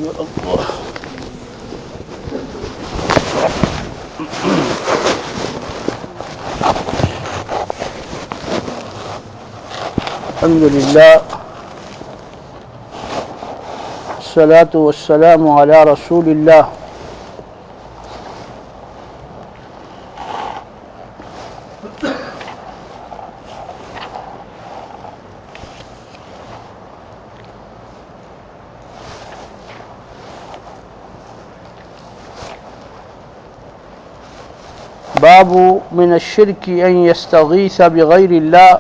الحمدللہ الصلاة والسلام علی رسول اللہ. باب من الشرك ان يستغيث بغير الله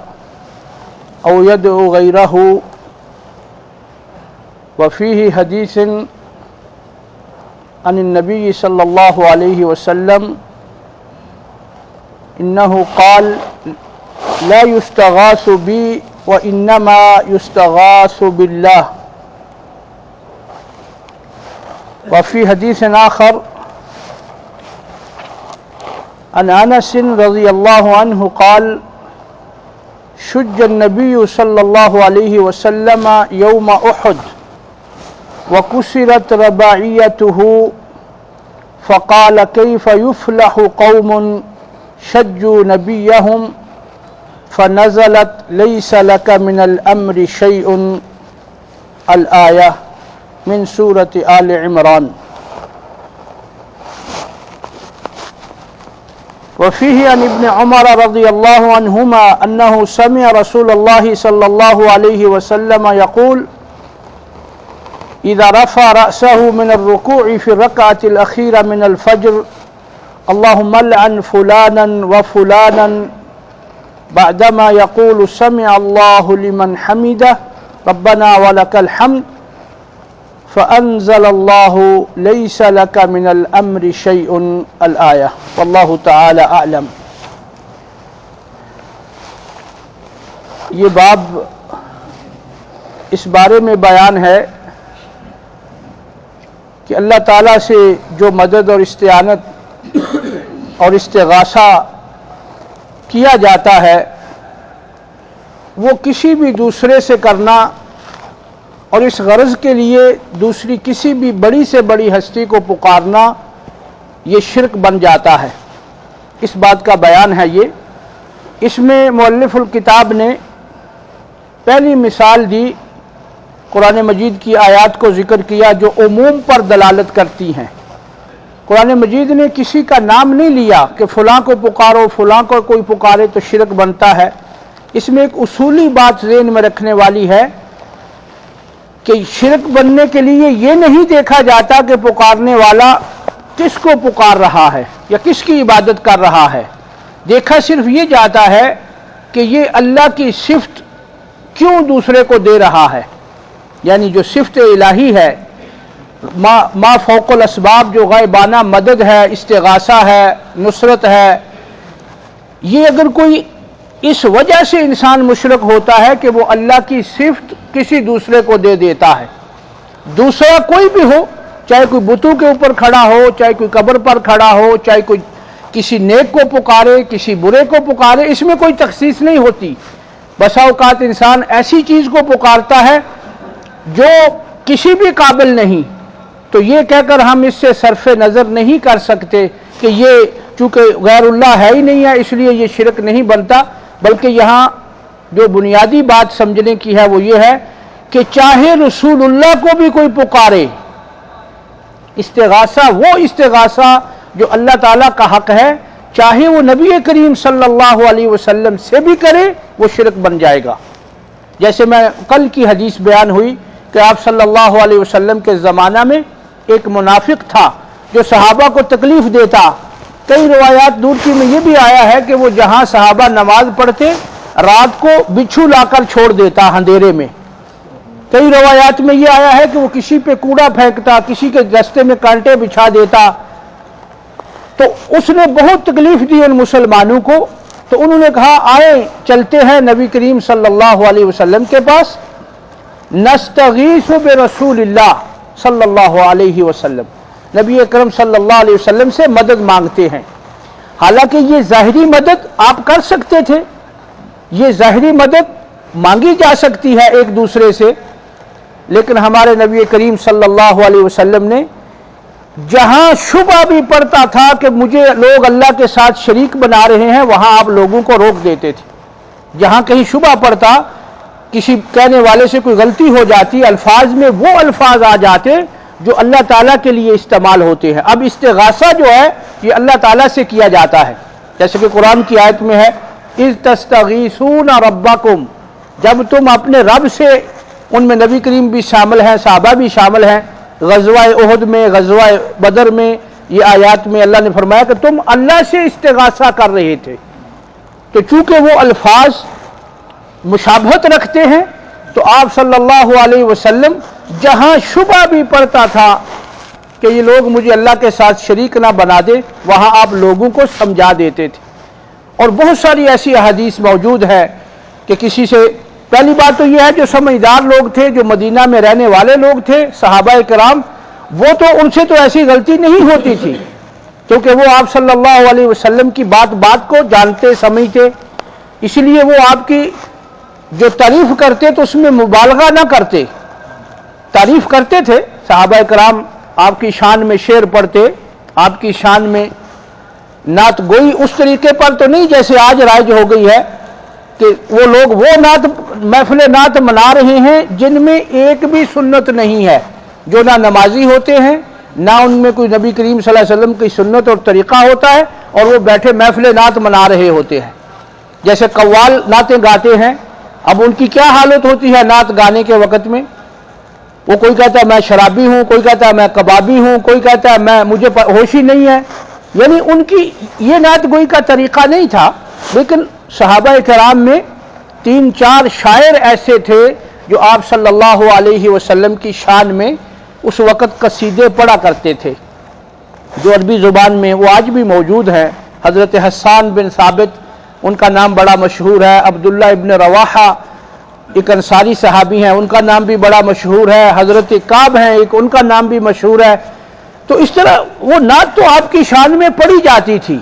او يدعو غيره. وفيه حديث عن النبي صلى الله عليه وسلم انه قال لا يستغاث بي وانما يستغاث بالله. وفي حديث آخر عن انس رضي الله عنه قال شج النبي صلى الله عليه وسلم يوم احد وكسرت رباعيته فقال كيف يفلح قوم شجوا نبيهم فنزلت ليس لك من الامر شيء الآية من سورة آل عمران. وفيه عن ابن عمر رضي الله عنهما أنه سمع رسول الله صلى الله عليه وسلم يقول إذا رفع رأسه من الركوع في الركعة الأخيرة من الفجر اللهم لعن فلانا وفلانا بعدما يقول سمع الله لمن حمده ربنا ولك الحمد فأنزل الله ليس لك من الأمر شيء الآية. واللہ تعالی اعلم. یہ باب اس بارے میں بیان ہے کہ اللہ تعالیٰ سے جو مدد اور استعانت اور استغاثہ کیا جاتا ہے وہ کسی بھی دوسرے سے کرنا اور اس غرض کے لیے دوسری کسی بھی بڑی سے بڑی ہستی کو پکارنا یہ شرک بن جاتا ہے. اس بات کا بیان ہے یہ. اس میں مؤلف الکتاب نے پہلی مثال دی، قرآن مجید کی آیات کو ذکر کیا جو عموم پر دلالت کرتی ہیں. قرآن مجید نے کسی کا نام نہیں لیا کہ فلاں کو پکارو، فلاں کو کوئی پکارے تو شرک بنتا ہے. اس میں ایک اصولی بات ذہن میں رکھنے والی ہے کہ شرک بننے کے لیے یہ نہیں دیکھا جاتا کہ پکارنے والا کس کو پکار رہا ہے یا کس کی عبادت کر رہا ہے. دیکھا صرف یہ جاتا ہے کہ یہ اللہ کی صفت کیوں دوسرے کو دے رہا ہے، یعنی جو صفت الہی ہے، ما فوق الاسباب، جو غیبانہ مدد ہے، استغاثہ ہے، نصرت ہے، یہ اگر کوئی اس وجہ سے انسان مشرک ہوتا ہے کہ وہ اللہ کی صفت کسی دوسرے کو دے دیتا ہے. دوسرا کوئی بھی ہو، چاہے کوئی بتوں کے اوپر کھڑا ہو، چاہے کوئی قبر پر کھڑا ہو، چاہے کوئی کسی نیک کو پکارے، کسی برے کو پکارے، اس میں کوئی تخصیص نہیں ہوتی. بسا اوقات انسان ایسی چیز کو پکارتا ہے جو کسی بھی قابل نہیں، تو یہ کہہ کر ہم اس سے صرف نظر نہیں کر سکتے کہ یہ چونکہ غیر اللہ ہے ہی نہیں ہے اس لیے یہ شرک نہیں بنتا. بلکہ یہاں جو بنیادی بات سمجھنے کی ہے وہ یہ ہے کہ چاہے رسول اللہ کو بھی کوئی پکارے، استغاثہ وہ استغاثہ جو اللہ تعالیٰ کا حق ہے، چاہے وہ نبی کریم صلی اللہ علیہ وسلم سے بھی کرے وہ شرک بن جائے گا. جیسے میں کل کی حدیث بیان ہوئی کہ آپ صلی اللہ علیہ وسلم کے زمانہ میں ایک منافق تھا جو صحابہ کو تکلیف دیتا. کئی روایات دور کی میں یہ بھی آیا ہے کہ وہ جہاں صحابہ نماز پڑھتے رات کو بچھو لا کر چھوڑ دیتا اندھیرے میں. کئی روایات میں یہ آیا ہے کہ وہ کسی پہ کوڑا پھینکتا، کسی کے راستے میں کانٹے بچھا دیتا. تو اس نے بہت تکلیف دی ان مسلمانوں کو. تو انہوں نے کہا آئیں چلتے ہیں نبی کریم صلی اللہ علیہ وسلم کے پاس، نستغیث برسول اللہ صلی اللہ علیہ وسلم، نبی اکرم صلی اللہ علیہ وسلم سے مدد مانگتے ہیں. حالانکہ یہ ظاہری مدد آپ کر سکتے تھے، یہ ظاہری مدد مانگی جا سکتی ہے ایک دوسرے سے، لیکن ہمارے نبی کریم صلی اللہ علیہ وسلم نے جہاں شبہ بھی پڑتا تھا کہ مجھے لوگ اللہ کے ساتھ شریک بنا رہے ہیں، وہاں آپ لوگوں کو روک دیتے تھے۔ جہاں کہیں شبہ پڑتا، کسی کہنے والے سے کوئی غلطی ہو جاتی، الفاظ میں وہ الفاظ آ جاتے جو اللہ تعالیٰ کے لیے استعمال ہوتے ہیں۔ اب استغاثہ جو ہے یہ اللہ تعالیٰ سے کیا جاتا ہے، جیسے کہ قرآن کی آیت میں ہے اذ تستغیثون ربکم، جب تم اپنے رب سے، ان میں نبی کریم بھی شامل ہیں، صحابہ بھی شامل ہیں، غزوہ احد میں، غزوہ بدر میں، یہ آیات میں اللہ نے فرمایا کہ تم اللہ سے استغاثہ کر رہے تھے۔ تو چونکہ وہ الفاظ مشابہت رکھتے ہیں تو آپ صلی اللہ علیہ وسلم جہاں شبہ بھی پڑتا تھا کہ یہ لوگ مجھے اللہ کے ساتھ شریک نہ بنا دے، وہاں آپ لوگوں کو سمجھا دیتے تھے۔ اور بہت ساری ایسی احادیث موجود ہے کہ کسی سے، پہلی بات تو یہ ہے جو سمجھدار لوگ تھے، جو مدینہ میں رہنے والے لوگ تھے، صحابہ کرام، وہ تو ان سے تو ایسی غلطی نہیں ہوتی تھی کیونکہ وہ آپ صلی اللہ علیہ وسلم کی بات کو جانتے سمجھتے، اس لیے وہ آپ کی جو تعریف کرتے تو اس میں مبالغہ نہ کرتے، تعریف کرتے تھے۔ صحابہ کرام آپ کی شان میں شعر پڑھتے، آپ کی شان میں نعت گوئی اس طریقے پر تو نہیں جیسے آج رائج ہو گئی ہے کہ وہ لوگ وہ نعت محفل نعت منا رہے ہیں جن میں ایک بھی سنت نہیں ہے، جو نہ نمازی ہوتے ہیں، نہ ان میں کوئی نبی کریم صلی اللہ علیہ وسلم کی سنت اور طریقہ ہوتا ہے، اور وہ بیٹھے محفل نعت منا رہے ہوتے ہیں۔ جیسے قوال نعتیں گاتے ہیں، اب ان کی کیا حالت ہوتی ہے نعت گانے کے وقت میں؟ وہ کوئی کہتا ہے میں شرابی ہوں، کوئی کہتا ہے میں کبابی ہوں، کوئی کہتا ہے مجھے ہوش ہی نہیں ہے، یعنی ان کی یہ نعت گوئی کا طریقہ نہیں تھا۔ لیکن صحابہ کرام میں 3-4 شاعر ایسے تھے جو آپ صلی اللہ علیہ وسلم کی شان میں اس وقت قصیدے پڑھا کرتے تھے، جو عربی زبان میں وہ آج بھی موجود ہیں۔ حضرت حسان بن ثابت، ان کا نام بڑا مشہور ہے، عبداللہ ابن رواحہ ایک انصاری صحابی ہیں، ان کا نام بھی بڑا مشہور ہے، حضرت کعب ہیں ایک، ان کا نام بھی مشہور ہے۔ تو اس طرح وہ نعت تو آپ کی شان میں پڑھی جاتی تھی،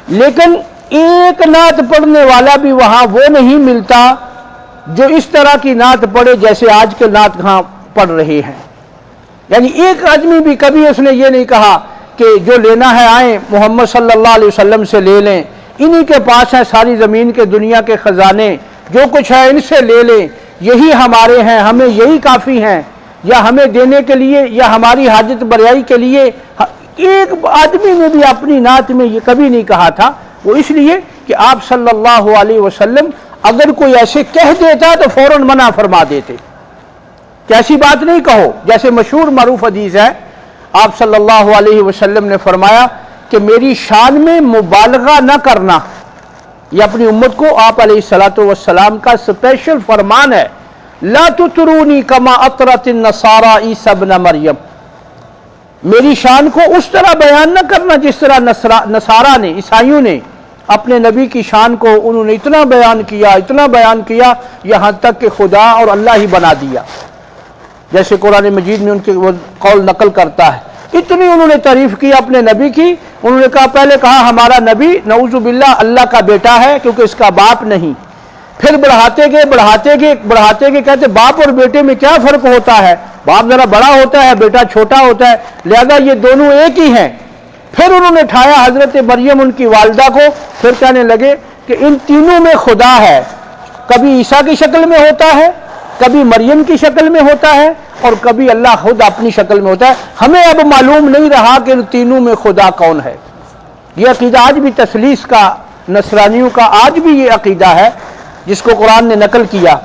لیکن ایک نعت پڑھنے والا بھی وہاں وہ نہیں ملتا جو اس طرح کی نعت پڑھے جیسے آج کے نعت ہاں پڑھ رہے ہیں۔ یعنی ایک آدمی بھی کبھی اس نے یہ نہیں کہا کہ جو لینا ہے آئیں محمد صلی اللہ علیہ وسلم سے لے لیں، انہی کے پاس ہے ساری زمین کے دنیا کے خزانے، جو کچھ ہے ان سے لے لیں، یہی ہمارے ہیں، ہمیں یہی کافی ہیں، یا ہمیں دینے کے لیے یا ہماری حاجت بریائی کے لیے۔ ایک آدمی نے بھی اپنی نعت میں یہ کبھی نہیں کہا تھا، وہ اس لیے کہ آپ صلی اللہ علیہ وسلم اگر کوئی ایسے کہہ دیتا تو فوراً منع فرما دیتے کہ ایسی بات نہیں کہو۔ جیسے مشہور معروف حدیث ہے، آپ صلی اللہ علیہ وسلم نے فرمایا کہ میری شان میں مبالغہ نہ کرنا، یہ اپنی امت کو آپ علیہ الصلوۃ والسلام کا اسپیشل فرمان ہے، لا تطرونی کما اطرت النصارى عیسی ابن مریم، میری شان کو اس طرح بیان نہ کرنا جس طرح نصارہ نے، عیسائیوں نے اپنے نبی کی شان کو انہوں نے اتنا بیان کیا یہاں تک کہ خدا اور اللہ ہی بنا دیا، جیسے قرآن مجید میں ان کے وہ قول نقل کرتا ہے۔ اتنی انہوں نے تعریف کی اپنے نبی کی، انہوں نے کہا، پہلے کہا ہمارا نبی نعوذ باللہ اللہ کا بیٹا ہے کیونکہ اس کا باپ نہیں، پھر بڑھاتے گئے کہتے باپ اور بیٹے میں کیا فرق ہوتا ہے، باپ ذرا بڑا ہوتا ہے بیٹا چھوٹا ہوتا ہے، لہذا یہ دونوں ایک ہی ہیں۔ پھر انہوں نے ٹھایا حضرت مریم ان کی والدہ کو، پھر کہنے لگے کہ ان تینوں میں خدا ہے، کبھی عیسیٰ کی شکل میں ہوتا ہے، کبھی مریم کی شکل میں ہوتا ہے، اور کبھی اللہ خود اپنی شکل میں ہوتا ہے، ہمیں اب معلوم نہیں رہا کہ ان تینوں میں خدا کون ہے۔ یہ عقیدہ آج بھی تثلیث کا، نصرانیوں کا آج بھی یہ عقیدہ ہے جس کو قرآن نے نقل کیا۔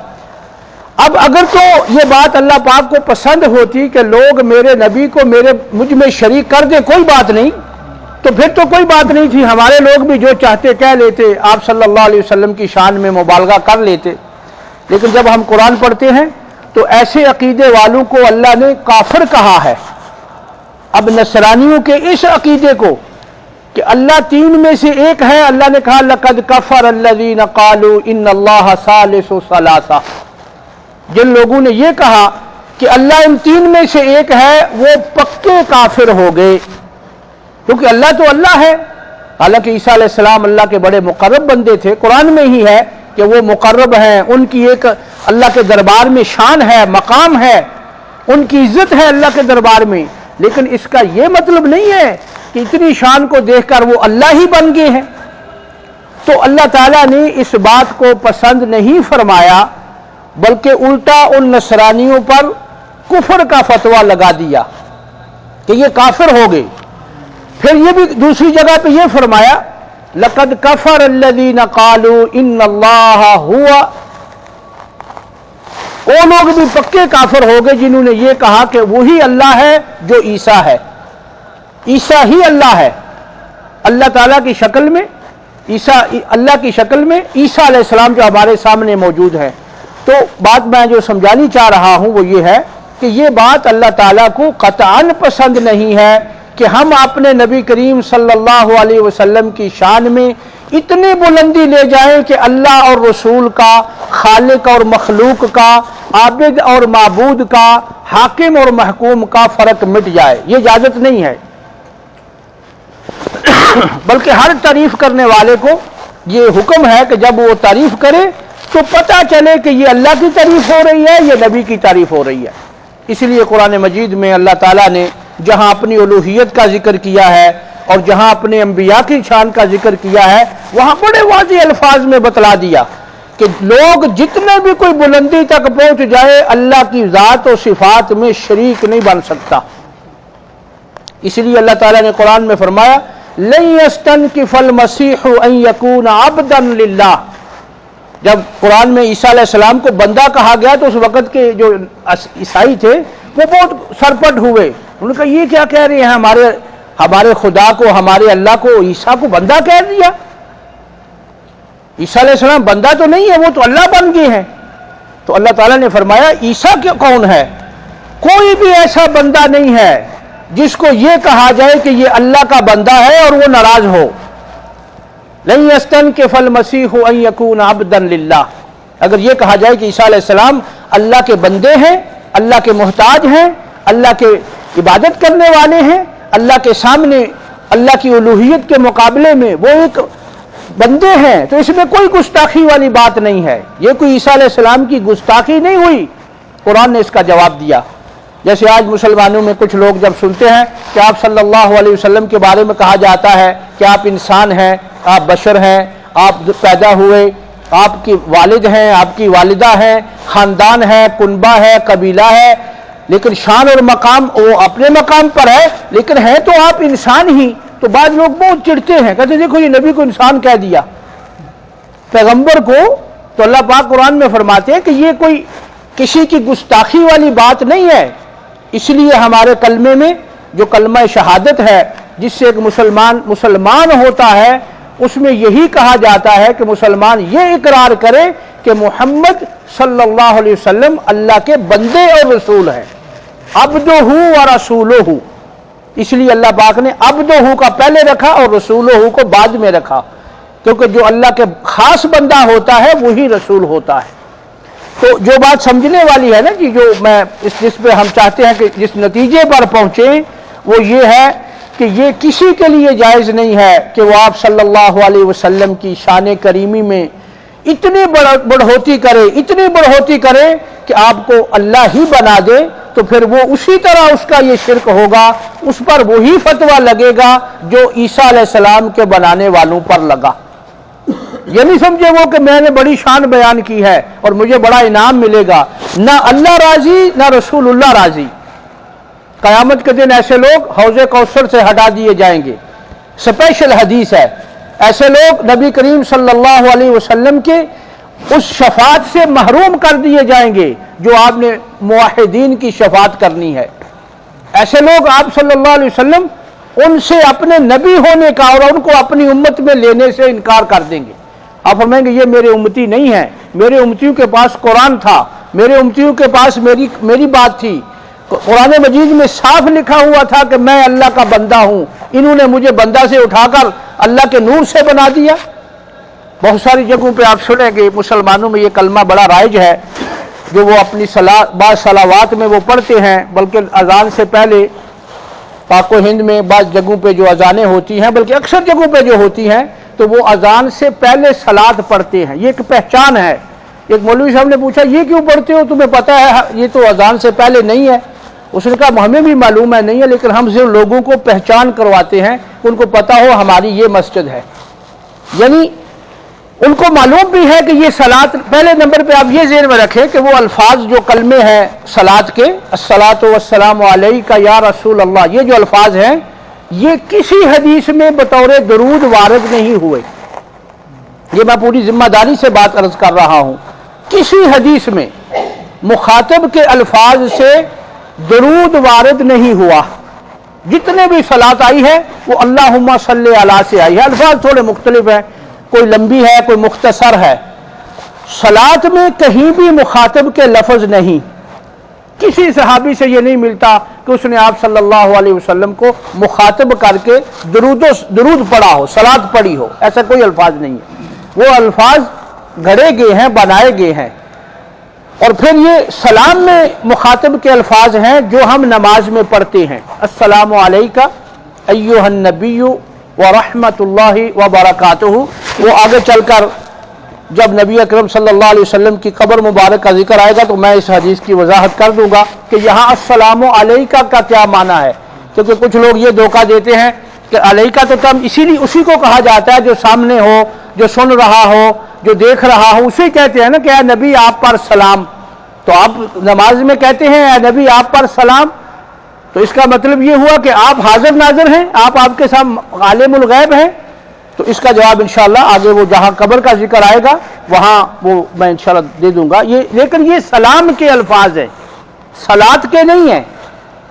اب اگر تو یہ بات اللہ پاک کو پسند ہوتی کہ لوگ میرے نبی کو مجھ میں شریک کر دیں، کوئی بات نہیں، تو پھر تو کوئی بات نہیں تھی، ہمارے لوگ بھی جو چاہتے کہہ لیتے، آپ صلی اللہ علیہ وسلم کی شان میں مبالغہ کر لیتے۔ لیکن جب ہم قرآن پڑھتے ہیں تو ایسے عقیدے والوں کو اللہ نے کافر کہا ہے۔ اب نصرانیوں کے اس عقیدے کو کہ اللہ تین میں سے ایک ہے، اللہ نے کہا لَقَدْ كَفَرَ الَّذِينَ قَالُوا إِنَّ اللَّهَ ثَالِثُ ثَلَاثَةٍ، جن لوگوں نے یہ کہا کہ اللہ ان تین میں سے ایک ہے وہ پکے کافر ہو گئے، کیونکہ اللہ تو اللہ ہے۔ حالانکہ عیسیٰ علیہ السلام اللہ کے بڑے مقرب بندے تھے، قرآن میں ہی ہے کہ وہ مقرب ہیں، ان کی ایک اللہ کے دربار میں شان ہے، مقام ہے، ان کی عزت ہے اللہ کے دربار میں، لیکن اس کا یہ مطلب نہیں ہے کہ اتنی شان کو دیکھ کر وہ اللہ ہی بن گئے ہیں۔ تو اللہ تعالیٰ نے اس بات کو پسند نہیں فرمایا، بلکہ الٹا ان نصرانیوں پر کفر کا فتویٰ لگا دیا کہ یہ کافر ہو گئے۔ پھر یہ بھی دوسری جگہ پہ یہ فرمایا لَقَدْ كَفَرَ الَّذِينَ قَالُوا إِنَّ اللَّهَ هُوَ، وہ لوگ بھی پکے کافر ہو گئے جنہوں نے یہ کہا کہ وہی اللہ ہے جو عیسیٰ ہے، عیسیٰ ہی اللہ ہے، اللہ تعالیٰ کی شکل میں، عیسیٰ اللہ کی شکل میں عیسیٰ علیہ السلام جو ہمارے سامنے موجود ہے۔ تو بات میں جو سمجھانی چاہ رہا ہوں وہ یہ ہے کہ یہ بات اللہ تعالیٰ کو قطعاً پسند نہیں ہے کہ ہم اپنے نبی کریم صلی اللہ علیہ وسلم کی شان میں اتنی بلندی لے جائیں کہ اللہ اور رسول کا، خالق اور مخلوق کا، عابد اور معبود کا، حاکم اور محکوم کا فرق مٹ جائے۔ یہ اجازت نہیں ہے، بلکہ ہر تعریف کرنے والے کو یہ حکم ہے کہ جب وہ تعریف کرے تو پتہ چلے کہ یہ اللہ کی تعریف ہو رہی ہے، یہ نبی کی تعریف ہو رہی ہے۔ اس لیے قرآن مجید میں اللہ تعالیٰ نے جہاں اپنی الوہیت کا ذکر کیا ہے اور جہاں اپنے انبیاء کی شان کا ذکر کیا ہے، وہاں بڑے واضح الفاظ میں بتلا دیا کہ لوگ جتنے بھی کوئی بلندی تک پہنچ جائے اللہ کی ذات و صفات میں شریک نہیں بن سکتا۔ اس لیے اللہ تعالیٰ نے قرآن میں فرمایا لن يستنكف المسيح ان يكون عبدا لله۔ جب قرآن میں عیسیٰ علیہ السلام کو بندہ کہا گیا تو اس وقت کے جو عیسائی تھے وہ بہت سرپٹ ہوئے، انہوں نے کہا یہ کیا کہہ رہے ہیں، ہمارے خدا کو، ہمارے اللہ کو، عیسیٰ کو بندہ کہہ دیا؟ عیسیٰ علیہ السلام بندہ تو نہیں ہے، وہ تو اللہ بن گئے ہیں۔ تو اللہ تعالیٰ نے فرمایا عیسیٰ کون ہے؟ کوئی بھی ایسا بندہ نہیں ہے جس کو یہ کہا جائے کہ یہ اللہ کا بندہ ہے اور وہ ناراض ہو۔ لن يستنكف المسيح ان يكون عبدا لله، اگر یہ کہا جائے کہ عیسیٰ علیہ السلام اللہ کے بندے ہیں، اللہ کے محتاج ہیں، اللہ کے عبادت کرنے والے ہیں، اللہ کے سامنے اللہ کی الوہیت کے مقابلے میں وہ ایک بندے ہیں، تو اس میں کوئی گستاخی والی بات نہیں ہے، یہ کوئی عیسیٰ علیہ السلام کی گستاخی نہیں ہوئی۔ قرآن نے اس کا جواب دیا۔ جیسے آج مسلمانوں میں کچھ لوگ جب سنتے ہیں کہ آپ صلی اللہ علیہ وسلم کے بارے میں کہا جاتا ہے کہ آپ انسان ہیں، آپ بشر ہیں، آپ پیدا ہوئے، آپ کی والد ہیں، آپ کی والدہ ہیں، خاندان ہے، کنبہ ہے، قبیلہ ہے، لیکن شان اور مقام وہ اپنے مقام پر ہے، لیکن ہے تو آپ انسان ہی۔ تو بعض لوگ بہت چڑھتے ہیں، کہتے ہیں دیکھو یہ نبی کو انسان کہہ دیا، پیغمبر کو۔ تو اللہ پاک قرآن میں فرماتے ہیں کہ یہ کوئی کسی کی گستاخی والی بات نہیں ہے۔ اس لیے ہمارے کلمے میں جو کلمہ شہادت ہے جس سے ایک مسلمان ہوتا ہے، اس میں یہی کہا جاتا ہے کہ مسلمان یہ اقرار کرے کہ محمد صلی اللہ علیہ وسلم اللہ کے بندے اور رسول ہیں، عبدہ و رسولہ۔ اس لیے اللہ پاک نے عبدہ کا پہلے رکھا اور رسولہ کو بعد میں رکھا، کیونکہ جو اللہ کے خاص بندہ ہوتا ہے وہی رسول ہوتا ہے۔ تو جو بات سمجھنے والی ہے نا کہ جو میں جس پہ ہم چاہتے ہیں کہ جس نتیجے پر پہنچیں وہ یہ ہے کہ یہ کسی کے لیے جائز نہیں ہے کہ وہ آپ صلی اللہ علیہ وسلم کی شان کریمی میں اتنی بڑھوتی کرے کہ آپ کو اللہ ہی بنا دے، تو پھر وہ اسی طرح اس کا یہ شرک ہوگا، اس پر وہی فتویٰ لگے گا جو عیسیٰ علیہ السلام کے بنانے والوں پر لگا۔ یہ نہیں سمجھے وہ کہ میں نے بڑی شان بیان کی ہے اور مجھے بڑا انعام ملے گا، نہ اللہ راضی نہ رسول اللہ راضی۔ قیامت کے دن ایسے لوگ حوض کوثر سے ہٹا دیے جائیں گے، اسپیشل حدیث ہے، ایسے لوگ نبی کریم صلی اللہ علیہ وسلم کے اس شفاعت سے محروم کر دیے جائیں گے جو آپ نے موحدین کی شفاعت کرنی ہے۔ ایسے لوگ آپ صلی اللہ علیہ وسلم ان سے اپنے نبی ہونے کا اور ان کو اپنی امت میں لینے سے انکار کر دیں گے۔ آپ فرمائیں گے یہ میرے امتی نہیں ہیں، میرے امتیوں کے پاس قرآن تھا، میرے امتیوں کے پاس میری بات تھی، قرآن مجید میں صاف لکھا ہوا تھا کہ میں اللہ کا بندہ ہوں، انہوں نے مجھے بندہ سے اٹھا کر اللہ کے نور سے بنا دیا۔ بہت ساری جگہوں پہ آپ سنیں گے مسلمانوں میں یہ کلمہ بڑا رائج ہے، جو وہ اپنی بعض صلوات میں وہ پڑھتے ہیں، بلکہ اذان سے پہلے پاک و ہند میں بعض جگہوں پہ جو اذانیں ہوتی ہیں، بلکہ اکثر جگہوں پہ جو ہوتی ہیں تو وہ اذان سے پہلے صلاۃ پڑھتے ہیں۔ یہ ایک پہچان ہے۔ ایک مولوی صاحب نے پوچھا یہ کیوں پڑھتے ہو، تمہیں پتہ ہے یہ تو اذان سے پہلے نہیں ہے؟ اس نے کہا ہمیں بھی معلوم ہے نہیں ہے، لیکن ہم صرف لوگوں کو پہچان کرواتے ہیں، ان کو پتا ہو ہماری یہ مسجد ہے۔ یعنی ان کو معلوم بھی ہے کہ یہ صلاۃ، پہلے نمبر پہ آپ یہ ذہن میں رکھیں کہ وہ الفاظ جو کلمے ہیں صلاۃ کے، الصلاۃ والسلام علیک یا رسول اللہ، یہ جو الفاظ ہیں یہ کسی حدیث میں بطور درود وارد نہیں ہوئے۔ یہ میں پوری ذمہ داری سے بات عرض کر رہا ہوں، کسی حدیث میں مخاطب کے الفاظ سے درود وارد نہیں ہوا۔ جتنے بھی صلاۃ آئی ہے وہ اللہم صلی علی سے آئی ہے، الفاظ تھوڑے مختلف ہیں، کوئی لمبی ہے کوئی مختصر ہے۔ صلاۃ میں کہیں بھی مخاطب کے لفظ نہیں، کسی صحابی سے یہ نہیں ملتا کہ اس نے آپ صلی اللہ علیہ وسلم کو مخاطب کر کے درود پڑھا ہو، صلاۃ پڑھی ہو، ایسا کوئی الفاظ نہیں ہے۔ وہ الفاظ گھڑے گئے ہیں، بنائے گئے ہیں۔ اور پھر یہ سلام میں مخاطب کے الفاظ ہیں جو ہم نماز میں پڑھتے ہیں، السلام علیکہ ایھا النبی ورحمۃ اللہ وبرکاتہ۔ وہ آگے چل کر جب نبی اکرم صلی اللہ علیہ وسلم کی قبر مبارک کا ذکر آئے گا تو میں اس حدیث کی وضاحت کر دوں گا کہ یہاں السلام علیکہ کا کیا معنی ہے، کیونکہ کچھ لوگ یہ دھوکہ دیتے ہیں کہ علیکہ تو تم اسی کو کہا جاتا ہے جو سامنے ہو، جو سن رہا ہو، جو دیکھ رہا ہو، اسے کہتے ہیں نا کہ اے نبی آپ پر سلام۔ تو آپ نماز میں کہتے ہیں اے نبی آپ پر سلام، تو اس کا مطلب یہ ہوا کہ آپ حاضر ناظر ہیں، آپ کے ساتھ عالم الغیب ہیں۔ تو اس کا جواب انشاءاللہ آگے وہ جہاں قبر کا ذکر آئے گا وہاں وہ میں انشاءاللہ دے دوں گا۔ لیکن یہ سلام کے الفاظ ہیں، صلاۃ کے نہیں ہیں۔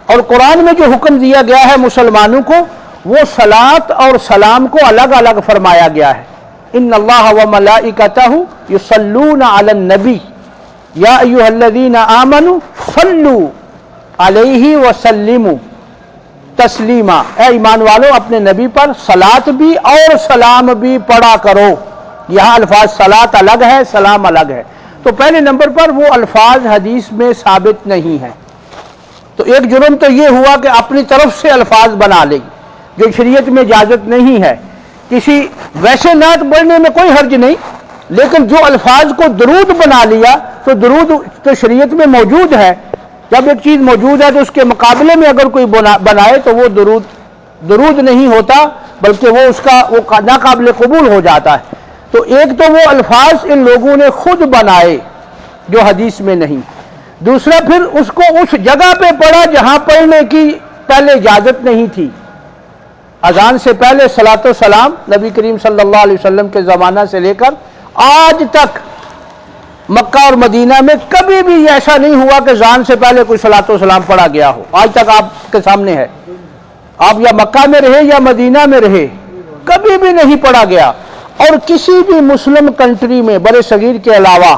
اور قرآن میں جو حکم دیا گیا ہے مسلمانوں کو، وہ صلاۃ اور سلام کو الگ الگ فرمایا گیا ہے۔ ان اللہ وملائکتہ یصلون علی النبی یا ایھا الذین آمنوا صلوا علیہ وسلموا تسلیما، اے ایمان والو اپنے نبی پر صلاۃ بھی اور سلام بھی پڑھا کرو۔ یہاں الفاظ صلاۃ الگ ہے، سلام الگ ہے۔ تو پہلے نمبر پر وہ الفاظ حدیث میں ثابت نہیں ہیں۔ تو ایک جرم تو یہ ہوا کہ اپنی طرف سے الفاظ بنا لیں جو شریعت میں اجازت نہیں ہے۔ کسی ویسے نعت پڑھنے میں کوئی حرج نہیں، لیکن جو الفاظ کو درود بنا لیا تو درود تو شریعت میں موجود ہے۔ جب ایک چیز موجود ہے تو اس کے مقابلے میں اگر کوئی بنائے تو وہ درود نہیں ہوتا، بلکہ وہ ناقابل قبول ہو جاتا ہے۔ تو ایک تو وہ الفاظ ان لوگوں نے خود بنائے جو حدیث میں نہیں، دوسرا پھر اس کو اس جگہ پہ پڑھا جہاں پڑھنے کی پہلے اجازت نہیں تھی۔ اذان سے پہلے صلاۃ و سلام نبی کریم صلی اللہ علیہ وسلم کے زمانہ سے لے کر آج تک مکہ اور مدینہ میں کبھی بھی ایسا نہیں ہوا کہ اذان سے پہلے کوئی صلاۃ و سلام پڑھا گیا ہو۔ آج تک آپ کے سامنے ہے، آپ یا مکہ میں رہے یا مدینہ میں رہے، کبھی بھی نہیں پڑھا گیا۔ اور کسی بھی مسلم کنٹری میں بر صغیر کے علاوہ،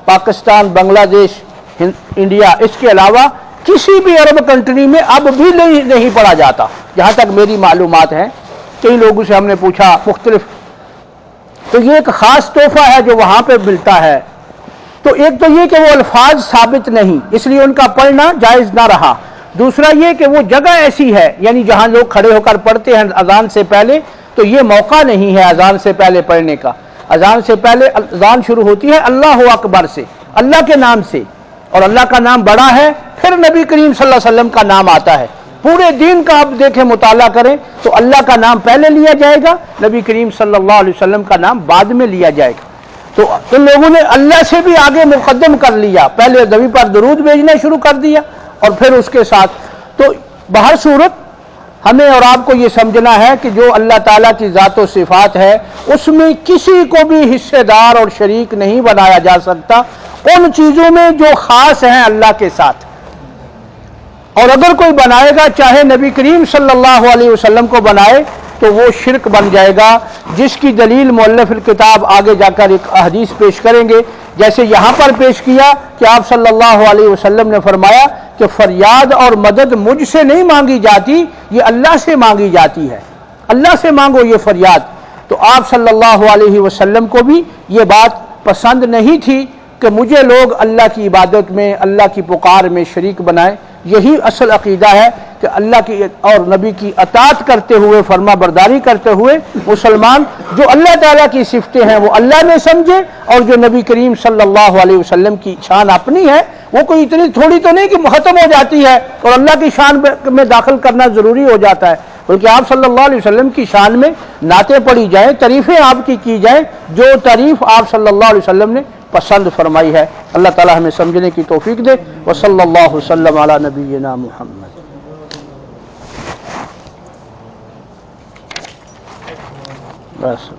پاکستان، بنگلہ دیش، انڈیا، اس کے علاوہ کسی بھی عرب کنٹری میں اب بھی نہیں پڑھا جاتا، جہاں تک میری معلومات ہیں۔ کئی لوگوں سے ہم نے پوچھا مختلف، تو یہ ایک خاص تحفہ ہے جو وہاں پہ ملتا ہے۔ تو ایک تو یہ کہ وہ الفاظ ثابت نہیں، اس لیے ان کا پڑھنا جائز نہ رہا۔ دوسرا یہ کہ وہ جگہ ایسی ہے، یعنی جہاں لوگ کھڑے ہو کر پڑھتے ہیں اذان سے پہلے، تو یہ موقع نہیں ہے اذان سے پہلے پڑھنے کا۔ اذان سے پہلے اذان شروع ہوتی ہے اللہ اکبر سے، اللہ کے نام سے، اور اللہ کا نام بڑا ہے، پھر نبی کریم صلی اللہ علیہ وسلم کا نام آتا ہے۔ پورے دین کا آپ دیکھیں، مطالعہ کریں تو اللہ کا نام پہلے لیا جائے گا، نبی کریم صلی اللہ علیہ وسلم کا نام بعد میں لیا جائے گا۔ تو ان لوگوں نے اللہ سے بھی آگے مقدم کر لیا، پہلے نبی پر درود بھیجنا شروع کر دیا اور پھر اس کے ساتھ۔ تو بہر صورت ہمیں اور آپ کو یہ سمجھنا ہے کہ جو اللہ تعالیٰ کی ذات و صفات ہے اس میں کسی کو بھی حصے دار اور شریک نہیں بنایا جا سکتا، ان چیزوں میں جو خاص ہیں اللہ کے ساتھ۔ اور اگر کوئی بنائے گا، چاہے نبی کریم صلی اللہ علیہ وسلم کو بنائے، تو وہ شرک بن جائے گا، جس کی دلیل مؤلف الکتاب آگے جا کر ایک حدیث پیش کریں گے۔ جیسے یہاں پر پیش کیا کہ آپ صلی اللہ علیہ وسلم نے فرمایا کہ فریاد اور مدد مجھ سے نہیں مانگی جاتی، یہ اللہ سے مانگی جاتی ہے، اللہ سے مانگو یہ فریاد۔ تو آپ صلی اللہ علیہ وسلم کو بھی یہ بات پسند نہیں تھی کہ مجھے لوگ اللہ کی عبادت میں، اللہ کی پکار میں شریک بنائیں۔ یہی اصل عقیدہ ہے کہ اللہ کی اور نبی کی اطاعت کرتے ہوئے، فرما برداری کرتے ہوئے مسلمان جو اللہ تعالیٰ کی صفتیں ہیں وہ اللہ نے سمجھے، اور جو نبی کریم صلی اللہ علیہ وسلم کی شان اپنی ہے وہ کوئی اتنی تھوڑی تو نہیں کہ ختم ہو جاتی ہے اور اللہ کی شان میں داخل کرنا ضروری ہو جاتا ہے، بلکہ آپ صلی اللہ علیہ وسلم کی شان میں نعتیں پڑھی جائیں، تعریفیں آپ کی جائیں، جو تعریف آپ صلی اللہ علیہ وسلم نے پسند فرمائی ہے۔ اللہ تعالی ہمیں سمجھنے کی توفیق دے۔ وصلی اللہ وسلم علی نبینا محمد۔ بس